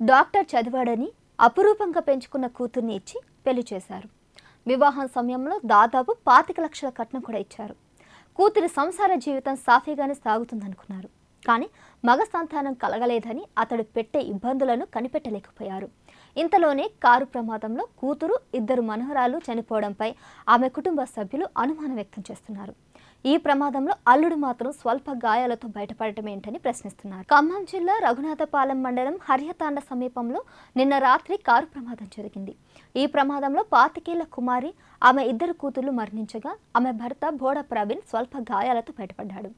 Doctor చదివాడని అపురూపంగా పెంచుకున్న కూతుర్ని ఇచ్చి పెళ్లి చేశారు. వివాహం సమయంలో దాదాపు 25 లక్షల కట్నం కూడా ఇచ్చారు. కూతురి సంసార జీవితం సాఫీగానే సాగుతుందనుకున్నారు. కానీ మగ సంతానం కలగలేదని అతడు పెట్టే ఇబ్బందులను కనిపెట్టలేకపోయారు. ఇంతలోనే కారు ప్రమాదంలో కూతురు, 2 మనవరాలు చనిపోవడంపై ఆమె కుటుంబ సభ్యులు అనుమానం వ్యక్తం చేస్తున్నారు. ఈ ప్రమాదంలో అల్లుడు మాత్రం స్వల్ప గాయాలతో బయటపడటమేంటని ప్రశ్నిస్తున్నారు. ఖమ్మం జిల్లా రఘునాథపాలెం మండలం హర్యతాండ సమీపంలో నిన్న రాత్రి కారు ప్రమాదం జరిగింది. ఈ ప్రమాదంలో 25 ఏళ్ల కుమారి, ఆమె 2 కూతుళ్లు మరణించగా ఆమె భర్త బోడ ప్రవీణ్ స్వల్ప గాయాలతో బయటపడ్డాడు.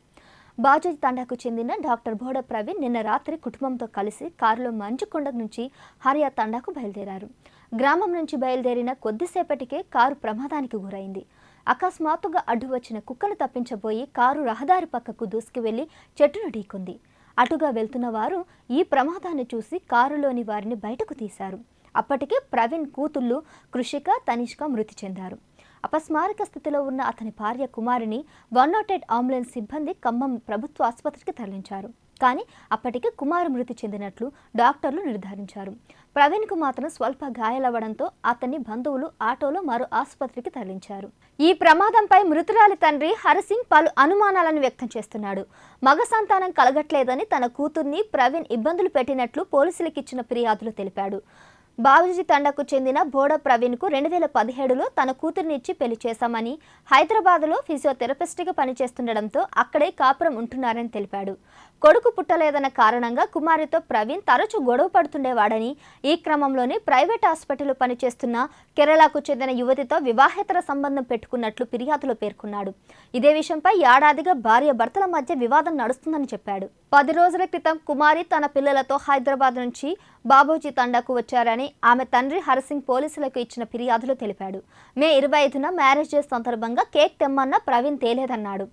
బాజోజి తండాకు చెందిన డాక్టర్ బోడ ప్రవీణ్ నిన్న రాత్రి కుటుంబంతో కలిసి కారులో మంచుకొండ నుంచి హరియా తండాకు బయలుదేరారు. గ్రామం నుంచి బయలుదేరిన కొద్దిసేపటికే కారు ప్రమాదానికి గురైంది. అకస్మాత్తుగా అడ్డు వచ్చిన కుక్కను తప్పించబోయి కారు రహదారి పక్కకు దూసుకు వెళ్లి చెట్టును ఢీకొంది. అటుగా వెళ్తున్న వారు ఈ ప్రమాదాన్ని చూసి కారులోని వారిని బయటకు తీశారు. అప్పటికే ప్రవీణ్ కూతుళ్లు కృషిక, తనిష్క మృతి చెందారు. అపస్మారక స్థితిలో ఉన్న అతని భార్య కుమారిని 108 అంబులెన్స్ సిబ్బంది ఖమ్మం ప్రభుత్వ ఆసుపత్రికి తరలించారు. కానీ అప్పటికే కుమారు మృతి చెందినట్లు డాక్టర్లు నిర్ధారించారు. ప్రవీణ్కు మాత్రం స్వల్ప గాయాలవ్వడంతో అతన్ని బంధువులు ఆటోలో మరో ఆసుపత్రికి తరలించారు. ఈ ప్రమాదంపై మృతురాలి తండ్రి హరిసింగ్ పలు అనుమానాలను వ్యక్తం చేస్తున్నాడు. మగ సంతానం కలగట్లేదని తన కూతుర్ని ప్రవీణ్ ఇబ్బందులు పెట్టినట్లు పోలీసులకు ఇచ్చిన ఫిర్యాదులు తెలిపాడు. బాబుజీ తండాకు చెందిన బోడ ప్రవీణ్కు 2017లో తన కూతుర్ని ఇచ్చి పెళ్లి చేశామని, హైదరాబాద్లో ఫిజియోథెరపిస్ట్గా పనిచేస్తుండడంతో అక్కడే కాపురం ఉంటున్నారని తెలిపాడు. కొడుకు పుట్టలేదన్న కారణంగా కుమారితో ప్రవీణ్ తరచూ గొడవ పడుతుండేవాడని, ఈ క్రమంలోనే ప్రైవేట్ హాస్పిటల్లో పనిచేస్తున్న కేరళకు చెందిన యువతితో వివాహేతర సంబంధం పెట్టుకున్నట్లు ఫిర్యాదులో పేర్కొన్నాడు. ఇదే విషయంపై ఏడాదిగా భార్య భర్తల మధ్య వివాదం నడుస్తుందని చెప్పాడు. 10 రోజుల క్రితం కుమారి తన పిల్లలతో హైదరాబాద్ నుంచి బాబోజీ తండాకు వచ్చారని ఆమె తండ్రి హరిసింగ్ పోలీసులకు ఇచ్చిన ఫిర్యాదులో తెలిపాడు. మే 25న మ్యారేజ్ డే సందర్భంగా కేక్ తెమ్మన్న ప్రవీణ్ తేలేదన్నాడు.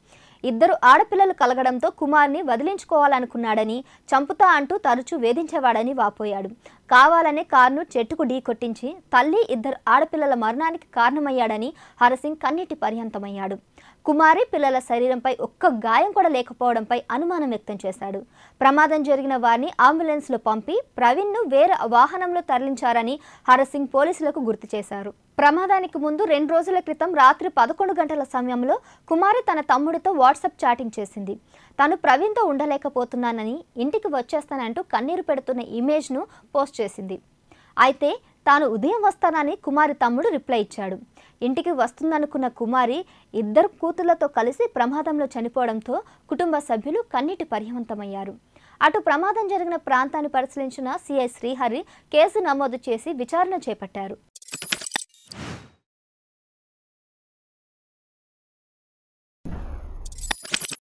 2 ఆడపిల్లలు కలగడంతో కుమార్ని వదిలించుకోవాలనుకున్నాడని, చంపుతా అంటూ తరచూ వేధించేవాడని వాపోయాడు. కావాలనే కారును చెట్టుకు ఢీకొట్టించి తల్లి, 2 ఆడపిల్లల మరణానికి కారణమయ్యాడని హరిసింగ్ కన్నీటి పర్యంతమయ్యాడు. కుమారి, పిల్లల శరీరంపై ఒక్క గాయం కూడా లేకపోవడంపై అనుమానం వ్యక్తం చేశాడు. ప్రమాదం జరిగిన వారిని అంబులెన్స్లో పంపి ప్రవీణ్ను వేరే వాహనంలో తరలించారని హరిసింగ్ పోలీసులకు గుర్తు చేశారు. ప్రమాదానికి ముందు 2 రోజుల క్రితం రాత్రి 11 గంటల సమయంలో కుమారి తన తమ్ముడితో వాట్సాప్ చాటింగ్ చేసింది. తాను ప్రవీణ్తో ఉండలేకపోతున్నానని, ఇంటికి వచ్చేస్తానంటూ కన్నీరు పెడుతున్న ఇమేజ్ను పోస్ట్ చేసింది. అయితే తాను ఉదయం వస్తానని కుమారి తమ్ముడు రిప్లై ఇచ్చాడు. ఇంటికి వస్తుందనుకున్న కుమారి 2 కూతుళ్లతో కలిసి ప్రమాదంలో చనిపోవడంతో కుటుంబ సభ్యులు కన్నీటి పర్యంతమయ్యారు. అటు ప్రమాదం జరిగిన ప్రాంతాన్ని పరిశీలించిన సిఐ శ్రీహరి కేసు నమోదు చేసి విచారణ చేపట్టారు.